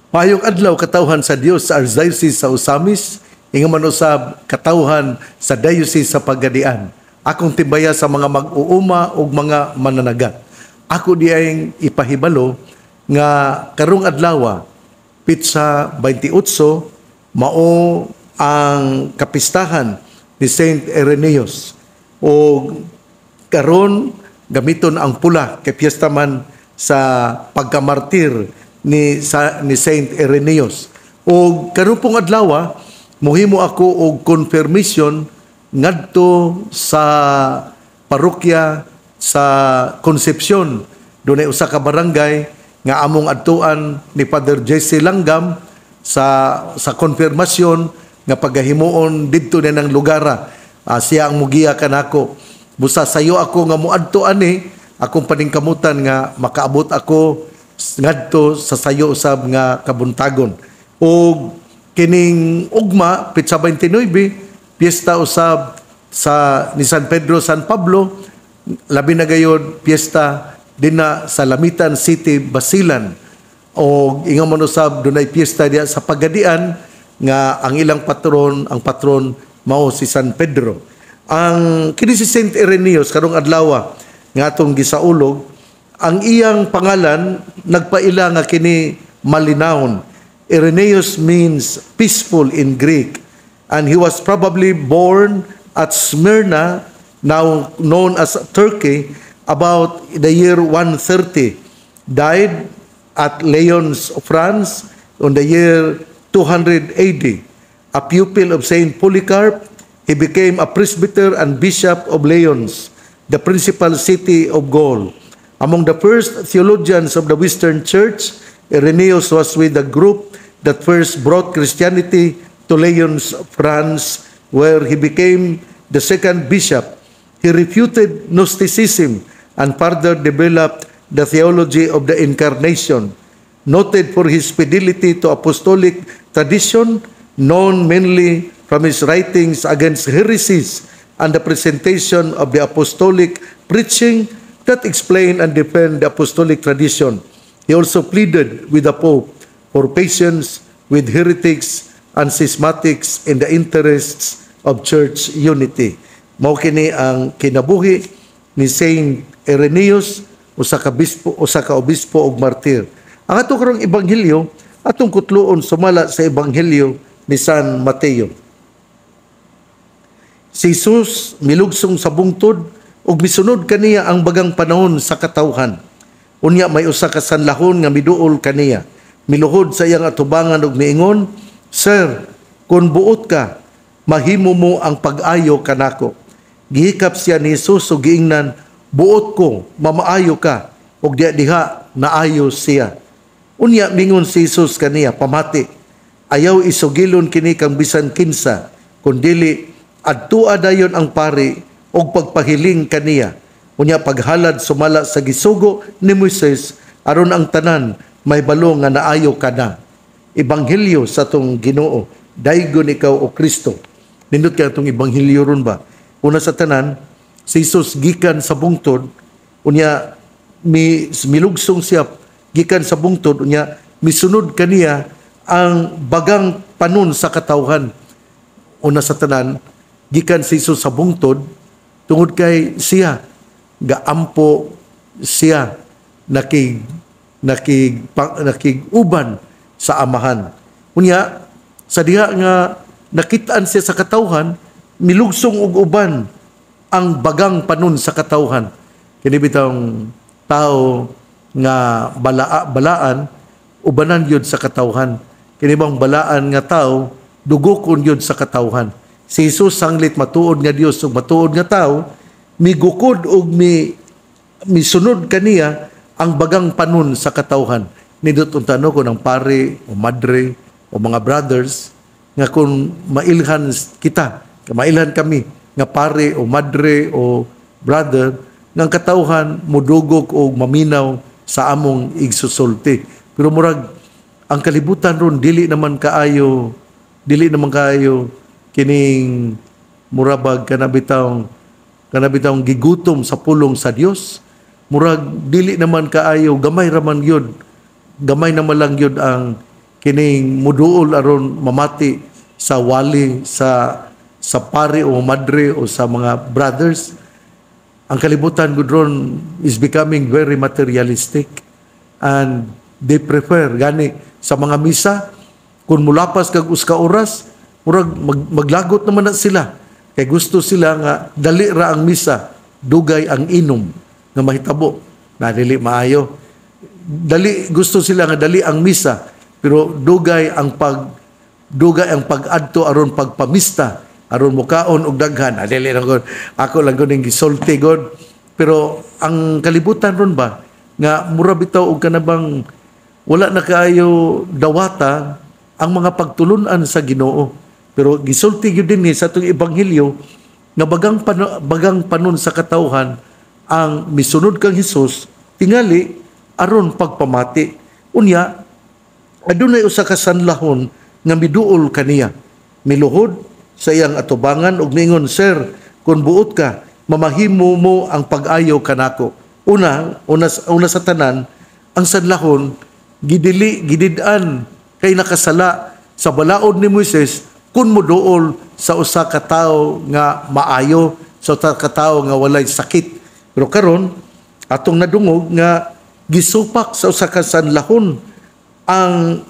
Payong adlaw katawhan sa Dios sa Archdiocese sa Osamis, ingon man usab katawhan sa Diocese sa Pagadian. Akong timbaya sa mga mag-uuma ug mga mananagat. Ako diayeng ipahibalo nga karong adlaw Pitsa 28 mao ang kapistahan ni Saint Irenaeus. O karon gamiton ang pula kay piyesta man sa pagkamartir ni Saint Irenaeus. O karon pong adlaw mohimo ako og confirmation ngadto sa parokya sa Concepcion. Dunay usa ka barangay nga among adtuan ni Father Jesse Langgam sa konfirmasyon nga pagahimuon didto na ng lugara. Siya ang mugiya kanako. Busa sayo ako nga muadto ani akong paningkamutan nga makaabot ako ngadto sa sayo usab nga kabuntagon. O kining ugma Pitsa 29 piyesta usab sa ni San Pedro San Pablo, labi na gayud piyesta dinna sa Lamitan City, Basilan. O ingon man usab dunay piyesta diya sa Pagadian nga ang ilang ang patron mao si San Pedro. Ang kini si Saint Irenaeus karong adlaw nga atong gisaulog, ang iyang pangalan nagpaila nga kini malinawon. Irenaeus means peaceful in Greek, and he was probably born at Smyrna, now known as Turkey, about the year 130. Died at Lyons, France, on the year 200 AD. A pupil of Saint Polycarp, he became a presbyter and bishop of Lyons, the principal city of Gaul. Among the first theologians of the Western Church, Irenaeus was with the group that first brought Christianity to Lyons, France, where he became the second bishop. He refuted Gnosticism and further developed the theology of the Incarnation. Noted for his fidelity to apostolic tradition, known mainly from his writings against heresies and the presentation of the apostolic preaching that explain and defend the apostolic tradition. He also pleaded with the Pope for patience with heretics and schismatics in the interests of church unity. Mao kini ang kinabuhi ni Saint Irenaeus, usa ka obispo ug martir. Ang ato karong ebanghelyo atong kutluon sumala sa ebanghelyo ni San Mateo. Si Jesus milugsong sa bungtod ug misunod kaniya ang bagang panahon sa katawhan. Unya may usa ka sanlahon nga miduol kaniya. Miluhod sa iyang atubangan ug miingon, "Sir, kung buot ka, mahimo mo ang pag-ayo kanako." Gihikap siya ni Jesus ug giingnan, "Buot ko, mamaayo ka." Ug diha naayo siya. Unya mingon si Jesus kaniya, "Pamati, ayaw isugilon kini kang bisan kinsa, kundili adtua dayon ang pari og pagpahiling kaniya." Unya paghalad sumala sa gisugo ni Moises aron ang tanan may balo nga naayo kana. Ebanghelyo sa tong Ginoo, daygon ikaw o Kristo. Nindot kay atong ebanghelyo ron ba? Una sa tanan, si Jesus gikan sa bungtod, unya milugsong siya gikan sa bungtod, unya misunod kaniya ang bagang panon sa katawhan. Una sa tanan, gikan si Jesus sa bungtod tungod kay siya gaampo siya nakiguban sa amahan. Unya sa diha nga nakitaan siya sa katawhan, milugsong og uban ang bagang panon sa katawhan. Kini bitong tao nga balaan ubanan yun sa katawhan. Kini bang balaan nga tao dugokon yun sa katawhan. Si Jesus sanglit matuod nga Dios ug matuod nga tao, migukod ug misunod kaniya ang bagang panon sa katawhan. Nindot untano ko ng pare o madre o mga brothers nga kung mailhan kita, mailhan kami nga pare o madre o brother ng katawhan mudugog o maminaw sa among igsusulti. Pero murag ang kalibutan ron dili naman kaayo kining murabag kanabitawng gigutom sa pulong sa Dios. Murag dili naman kaayo gamay naman lang yun ang kining muduol aron mamati sa wali sa pari o madre o sa mga brothers. Ang kalibutan gudron is becoming very materialistic, and they prefer gani sa mga misa kung mulapas kag uska oras murag maglagot naman na sila kay gusto sila nga dali ra ang misa, dugay ang inom nga mahitabo na dili maayo. Gusto sila nga dali ang misa, pero dugay ang pag-adto aron pagpamista, aron mukaon og daghan. Dili lang gud ako lang gud gisulti god. Pero ang kalibutan ron ba nga mura bitaw og kanabang wala na kaayo dawata ang mga pagtulunan sa Ginoo. Pero gisulti gyud dinhi sa atong ebanghelyo nga bagang panon sa katawhan ang misunod kang Hesus tingali aron pagpamati. Unya adunay usa ka sanlahon nga miduol kaniya. Miluhod sa iyang atubangan ug mingon, "Sir, kung buot ka, mamahimo mo ang pag-ayo kanako." Una sa tanan, ang sanlahon gidid-an kay nakasala sa balaod ni Moises kun moduol sa usa ka tawo nga maayo, sa usa ka tawo nga walay sakit. Pero karon atong nadungog nga gisupak sa usa ka sanlahon ang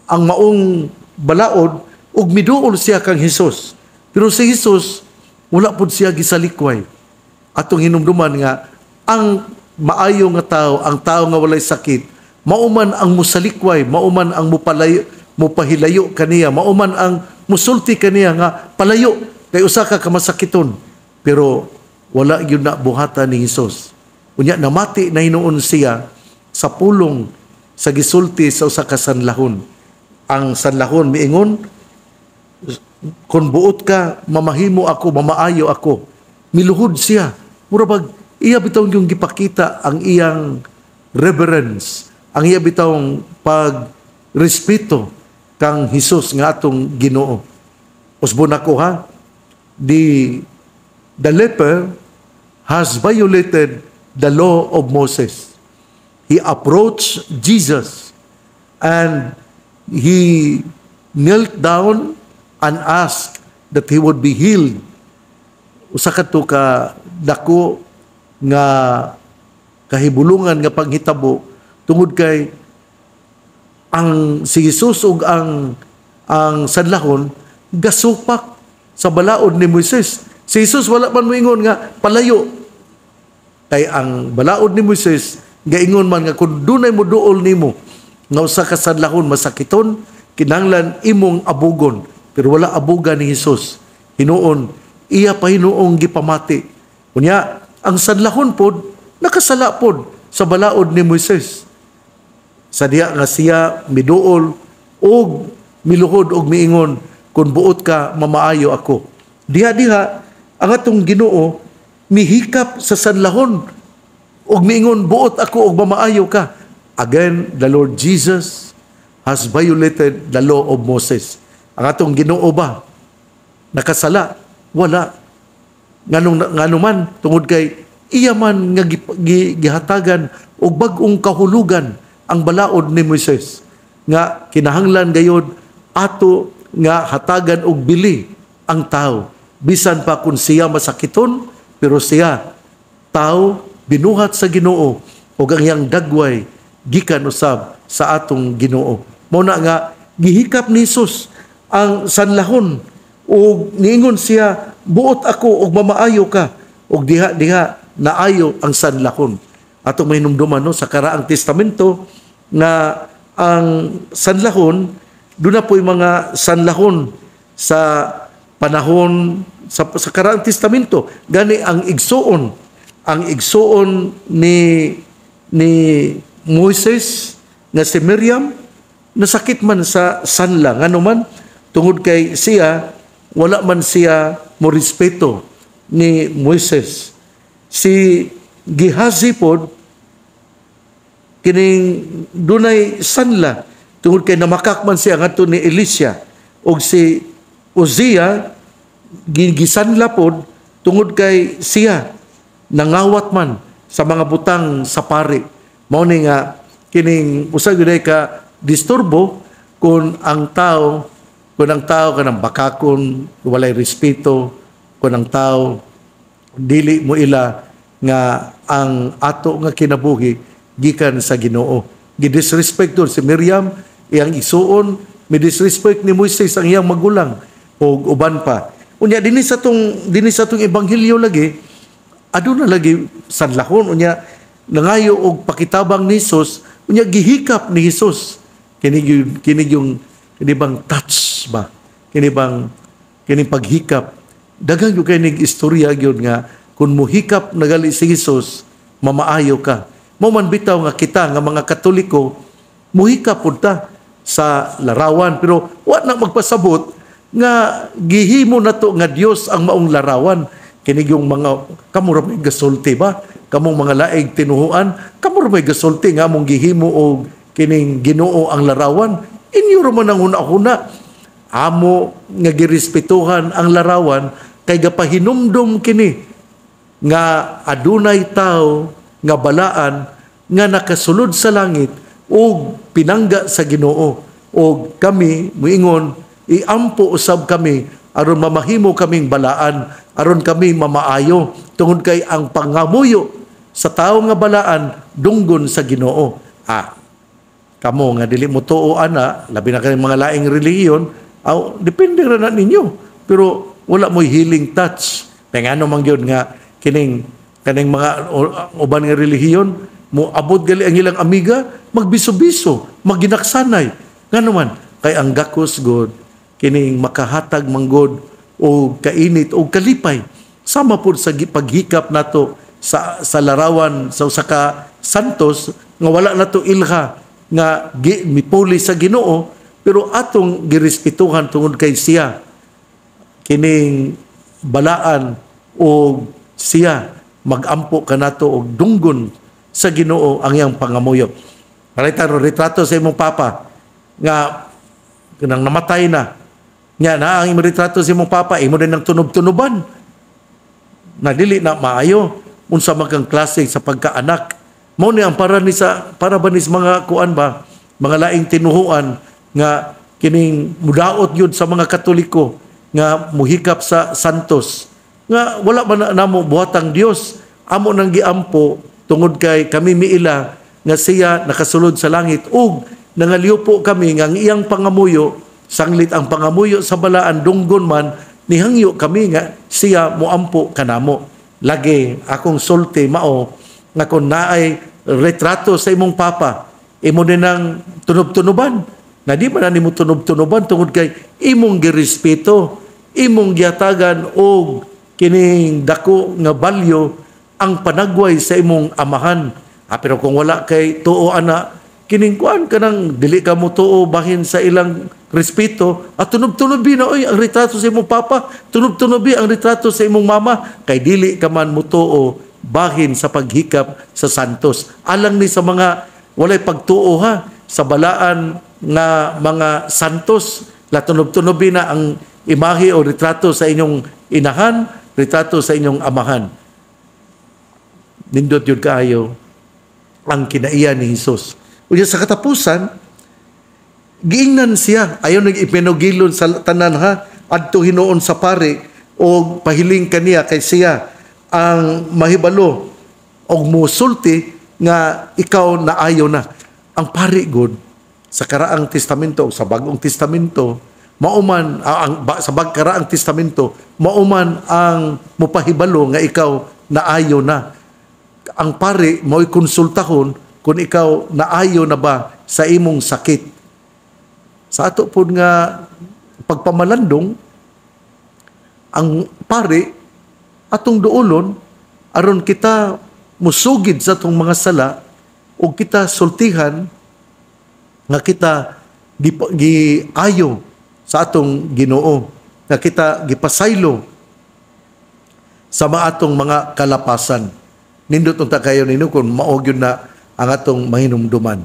maong balaod ug miduol siya kang Hesus. Pero si Hesus wala pud siya gisalikway. Atong hinumduman nga ang maayo nga tawo, ang tawo nga walay sakit, mauman ang musalikway, mauman ang mupahilayo kaniya, mauman ang musulti kaniya nga palayo kay usa ka kamasakiton. Pero wala gyud na buhatan ni Hesus. Unya namati na hinuon siya sa pulong sa gisulti sa usa ka sanlahon. Ang sanlahon miingon, "Kung buot ka, mamahimo ako, mamaayo ako." Miluhod siya. Murabag iya bitaw yung gipakita ang iyang reverence, ang iya bitawng pagrespeto kang Hesus nga atong Ginoo. Usbon ako ha, the leper has violated the law of Moses. He approached Jesus and he knelt down and asked that he would be healed. Usa kadto ka dako nga kahibulungan nga panghitabo tungod kay ang si Jesus ug ang sanlahon gasupak sa balaod ni Moises. Si Jesus wala man moingon nga palayo. Kay ang balaod ni Moises gaingon man nga kun dunay moduol nimo nga usa ka sanlahon masakiton, kinahanglan imong abugon. Pero wala abuga ni Jesus. Hinuon iya pa hinuong gipamati. Unya ang sanlahon pod nakasala pod sa balaod ni Moises. Sa diya nga siya miduol og miluhod og miingon, "Kung buot ka, mamaayo ako." Diha ang atong Ginoo mihikap sa sanlahon og miingon, "Buot ako og mamaayo ka." Again, the Lord Jesus has violated the law of Moses. Ang atong Ginoo ba nakasala? Wala. Ngano man tungod kay iya man nga gihatagan og bag-ong kahulugan ang balaod ni Moises nga kinahanglan gayud ato nga hatagan og bili ang tao, bisan pa kung siya masakiton, pero siya tao binuhat sa Ginoo ug ang iyang dagway gikan usab sa atong Ginoo. Mao na nga gihikap ni Jesus ang sanlahon ug niingon siya, "Buot ako ug mamaayo ka." Ug diha naayo ang sanlahon. Atong mahinumduman no sa karaang testamento nga ang sanlahon doon na po'y mga sanlahon sa panahon sa karaang testamento. Gani ang igsuon ni Moises nga si Miriam nasakit man sa sanla ngano man tungod kay siya wala man siya mo respeto ni Moises. Si Gehazi pod kining dunay sanla tungod kay namakak man siya ngadto ni Elisha, og si Uzziah gisanla pod tungod kay siya nangawat man sa mga butang sa pari. Mao ni nga kining usa gyud ka disturbo kung ang tao kanang bakakon, walay respeto, kung ang tao dili mo ila nga ang ato nga kinabuhi gikan sa Ginoo. Gidisrespect si Miriam, iyang isuon, midisrespect ni Moises ang iyang magulang o uban pa. Unya dinhi sa tong ebanghelyo lagi, aduna lagi sanlahon unya nangayo og pakitabang ni Hesus, unya gihikap ni Hesus. Kini bang touch ba? Kini paghikap. Daghang yung kining istorya gyud nga kung muhikap nagali si Hesus, mamaayo ka. Mo man bitaw nga kita nga mga Katoliko, muhikap pud ta sa larawan pero wa na magpasabot nga gihimo nato nga Dios ang maong larawan. Kini yung mga kamura may gasulti ba? Kamong mga laig tinuhuan, kamura may gasulti nga among gihimo og kining Ginoo ang larawan. Inyo ra man ang una-una. Amo nga girespetuhan ang larawan kay gapahinumdum kini nga adunay tao nga balaan nga nakasulod sa langit ug pinangga sa Ginoo, ug kami muingon iampo usab kami aron mamahimo kaming balaan, aron kami mamaayo tungod kay ang pangamuyo sa tao nga balaan dunggon sa Ginoo. Kamo nga dili mo tuo ana, labi na kay mga laing relihiyon, depende ra na ninyo. Pero wala mo'y healing touch. Kaya nga man yun nga, kaning mga uban nga relihiyon, mo abot gali ang ilang amiga, magbiso-biso, maginaksanay. Nga naman, kay ang gakos God, kining makahatag manggod o kainit o kalipay. Sama po sa paghikap nato sa larawan sa usa ka santos, nga wala nato ilha nga mipuli sa Ginoo, pero atong girespetuhan tungod kay siya kining balaan o siya magampo kanato og dunggon sa Ginoo ang iyang pangamuyo. Parita ro retrato sa imong papa nga kanang namatay na. Nya na ang imong retrato sa imong papa imo din ang tunob-tunoban. Na dili na maayo unsa man kang klase sa pagkaanak. Mao ni ang para ba ni mga kuan ba, mga laing tinuhuan nga kining mudaot yun sa mga Katoliko nga muhikap sa santos nga wala man namo buhatang Dios, amo nang giampo tungod kay kami miila nga siya nakasulod sa langit ug nangaliw po kami nga ang iyang pangamuyo sanglit ang pangamuyo sa balaan dunggon man nihangyo kami nga siya moampo kanamo. Lagi akong sulti mao nga kung naay retrato sa imong papa, imo din ang tunob-tunoban. Na di ba na nimo tunob-tunoban tungod kay imong girespeto, imong giatagan og kining dako nga balyo ang panagway sa imong amahan. Pero kung wala kay tuo ana, kining kuan kanang dili ka mo tuo bahin sa ilang respeto, at tunob-tunobi na oy ang retrato sa imong papa, tunob-tunobi ang retrato sa imong mama, kay dili ka man mo tuo bahin sa paghikap sa santos. Alang ni sa mga walay pagtuo ha sa balaan nga mga santos, latunob-tunobi na ang imahe o retrato sa inyong inahan, retrato sa inyong amahan. Nindot yun kaayo ang kinaiya ni Jesus. Unya sa katapusan, giingnan siya, ayaw nag-ipinugilon sa tanan ha, adto hinuon sa pare, o pahiling kaniya kay siya ang mahibalo o musulti nga ikaw na ayaw na. Ang pare good, sa karaang testamento o sa bagong testamento, mauman sa karaang testamento, mauman ang mupahibalo nga ikaw naayo na. Ang pare mo'y konsultahon kung ikaw naayo na ba sa imong sakit. Sa ato po nga pagpamalandong, ang pare atong duolon aron kita musugid sa atong mga sala o kita sultihan nga kita giayo sa atong Ginoo, nga kita gipasaylo sa atong mga kalapasan. Nindot unta kayo ninyo kung maog yun na ang atong mahinumduman.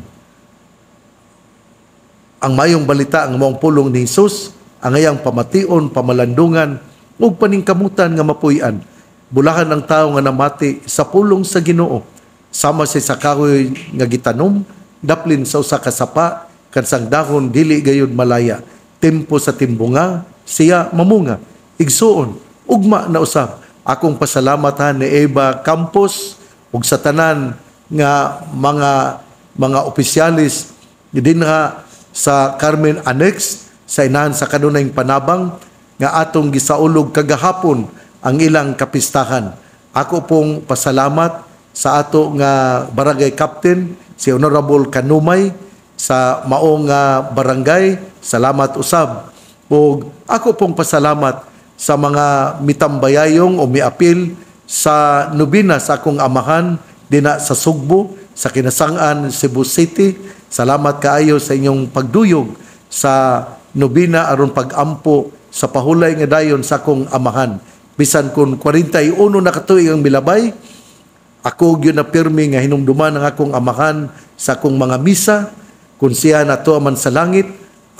Ang mayong balita, ang maong pulong ni Jesus, ang ayang pamation, pamalandungan, ug paningkamutan nga mapuy-an. Bulahan ang tao nga namati sa pulong sa Ginoo. Sama siya sa kahoy nga gitanom, daplin sa usa ka sapa, kansang dahon dili gayud malaya. Tempo sa timbunga, siya mamunga. Igsuon, ugma na usab. Akong pasalamatan ni Eva Campos ug sa tanan nga mga opisyalis din nga sa Carmen Annex sa inahan sa kanunayng panabang nga atong gisaulog kagahapon ang ilang kapistahan. Ako pong pasalamat sa ato nga barangay captain, si Honorable Kanumay, sa maong barangay. Salamat usab. O ako pong pasalamat sa mga mitambayayong o miapil sa nobina sa akong amahan dina sa Sugbo, sa Kinasangan, Cebu City. Salamat kaayo sa inyong pagduyog sa nobina aron pagampo sa pahulay nga dayon sa akong amahan. Bisan kun 41 na katuig ang milabay, ako gyud na pirmi nga hinumduman ang akong amahan sa akong mga misa. Kung siya nato man sa langit,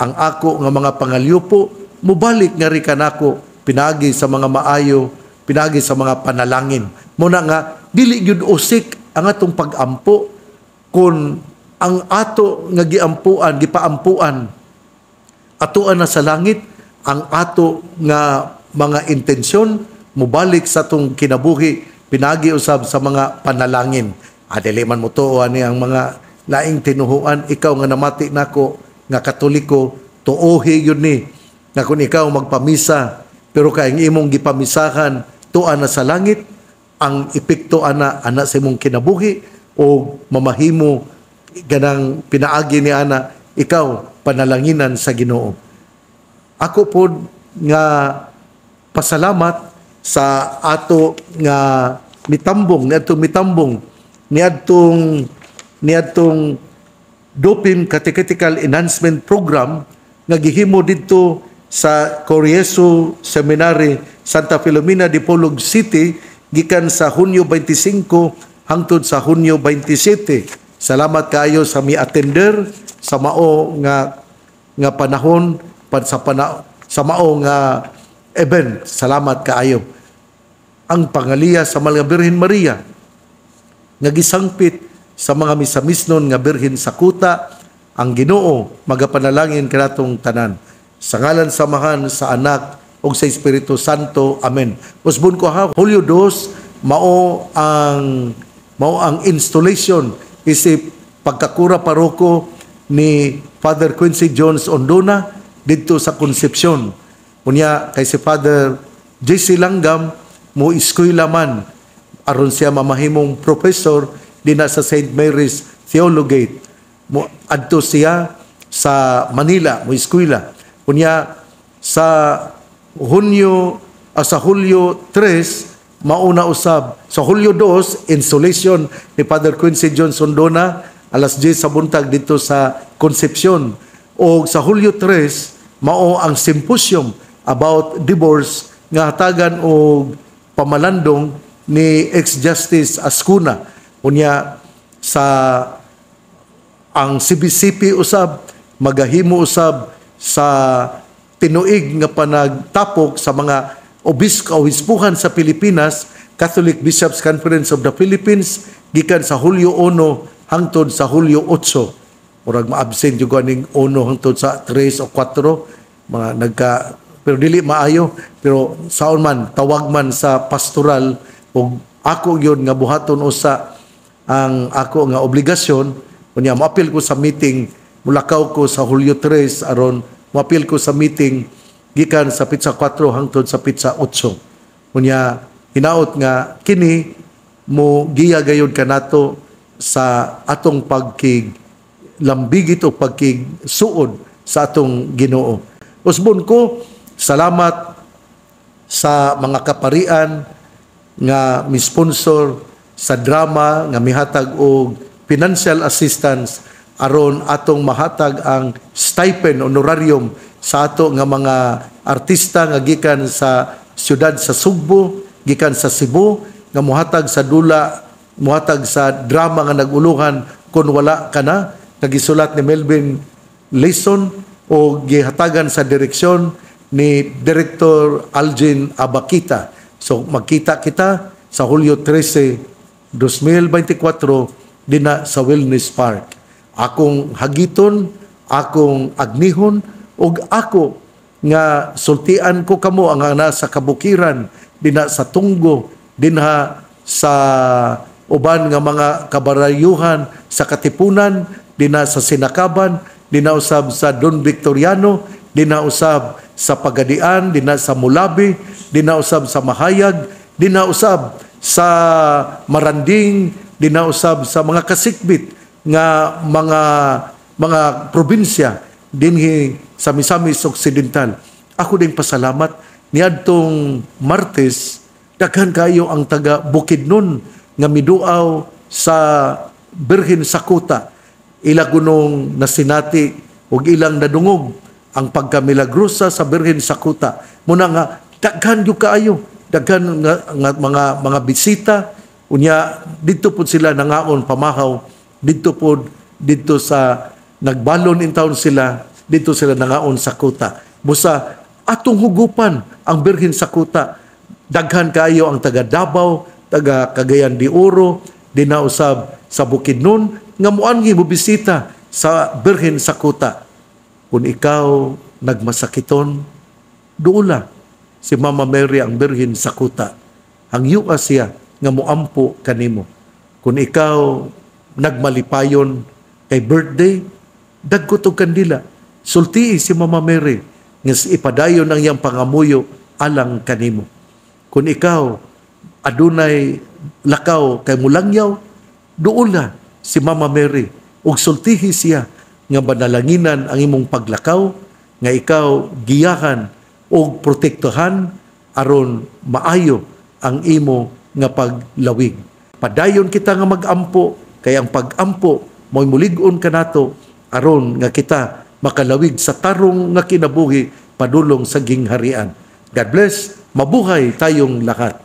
ang ako nga mga pangalyupo, mubalik nga ri kanako pinagi sa mga maayo, pinagi sa mga panalangin. Muna nga, dili gyud usik ang atong pagampo kung ang ato nga giampuan, gipaampuan, atoan na sa langit, ang ato nga mga intensyon, mubalik sa atong kinabuhi, pinagi usab sa mga panalangin. Dili man mo tuo ani ang mga laing tinuhuan, ikaw nga namati nako nga Katoliko, tuohi yun ni nga kung ikaw magpamisa pero kay ang imong gipamisahan tuan na sa langit, ang epekto ana sa imong kinabuhi o mamahimo ganang pinaagi ni ana ikaw panalanginan sa Ginoo. Ako po nga pasalamat sa ato nga mitambong niadtong Doping Catechetical Enhancement Program nga gihimo didto sa Corieso Seminary, Santa Filomena de Polog City, gikan sa Hunyo 25 hangtod sa Hunyo 27. Salamat kaayo sa mi-attender sa mao nga panahon sa mao nga event. Salamat kaayo. Ang pangaliya sa Mga Birhen Maria nga gisangpit sa mga misamisnon nga birhen sa kuta, ang Ginoo magapanalangin kanatong tanan. Sa ngalan samahan sa Anak ug sa Espiritu Santo. Amen. Usbon ko ha, Hulyo 2 mao ang installation isip pagkakura paroko ni Father Quincy Jones Ondona didto sa Concepcion. Unya kay si Father JC Langgam mo eskwela man aron siya mamahimong professor dina sa St. Mary's Theologate. Mo adto siya sa Manila, mo eskwela. Unya sa Hulyo 3 mauna usab sa Hulyo 2 installation ni Father Quincy Jones Ondona alas 10 sa buntag dito sa Concepcion. O sa Hulyo 3 mao ang symposium about divorce nga hatagan og pamalandong ni ex-Justice Ascuna. Unya sa ang CBCP usab magahimo usab sa tinuig nga panagtapok sa mga obispuhan sa Pilipinas, Catholic Bishops Conference of the Philippines, gikan sa Hulyo 1 hangtod sa Hulyo 8. Murag ma-absent yung ganing 1 hangtod sa 3 o 4 mga pero dili maayo, pero saon man tawag man sa pastoral ug ako yun nga buhaton usa ang ako nga obligasyon. Unya moapil ko sa meeting, mulakaw ko sa Hulyo 3 aron moapil ko sa meeting gikan sa pitsa 4 hangtod sa pitsa 8. Unya hinaot nga kini mo giya gayud kanato sa atong pagkiglambigit o pagkigsuod sa atong Ginoo. Usbon ko, salamat sa mga kaparian nga mi-sponsor sa drama nga mihatag og financial assistance aron atong mahatag ang stipend honorarium sa ato nga mga artista nga gikan sa siyudad sa Sugbo, gikan sa Cebu nga mohatag sa dula, mohatag sa drama nga naguluhan kun wala ka na, nagisulat ni Melvin Leeson o gihatagan sa direksyon ni Director Algin Abakita. So magkita kita sa Hulyo 13 2024 dina sa Wellness Park. Akong hagiton, akong agnihon ug ako nga sultian ko kamo ang nasa kabukiran dinha sa Tunggo, dinha sa uban nga mga kabarayuhan sa Katipunan, dinha sa Sinakaban, dinha usab sa Don Victoriano, dinha usab sa Pagadian, dinha sa Mulabi, dinha usab sa Mahayag, dinha usab sa Maranding, dinha usab sa mga kasikbit nga mga probinsya dinhi sa Misamis Occidental. Ako ding pasalamat niadtong Martes daghan kayo ang taga Bukidnon nga miduaw sa Birhen sa Kuta. Ila gunong nasinati ug ilang nadungog ang pagkamilagrosa sa Birhen sa Kuta. Muna nga daghan gyud kaayo, daghan nga mga bisita unya didto pud sila nangaon pamahaw didto sa nagbalon in town sila, dito sila nangaon sa kuta. Busa atong hugupan ang Birhen sa Kuta. Daghan kayo ang taga Davao, taga Cagayan de Oro, dinausab sa Bukidnon nga moangi mo bisita sa Birhen sa Kuta. Kung ikaw nagmasakiton, duula si Mama Mary ang Birhen sa Kuta. Hangyo siya nga moampo kanimo. Kung ikaw nagmalipayon kay birthday, dagkot og kandila. Sultii si Mama Mary nga ipadayon ang iyang pangamuyo alang kanimo. Kung ikaw adunay lakaw kay mulangyaw, duula si Mama Mary ug sultihi siya nga banalanginan ang imong paglakaw nga ikaw giyahan ug protektahan aron maayo ang imo nga paglawig. Padayon kita nga magampo kay ang pagampo mo'y mulig-on kanato aron nga kita makalawig sa tarong nga kinabuhi padulong sa gingharian. God bless, mabuhay tayong lahat.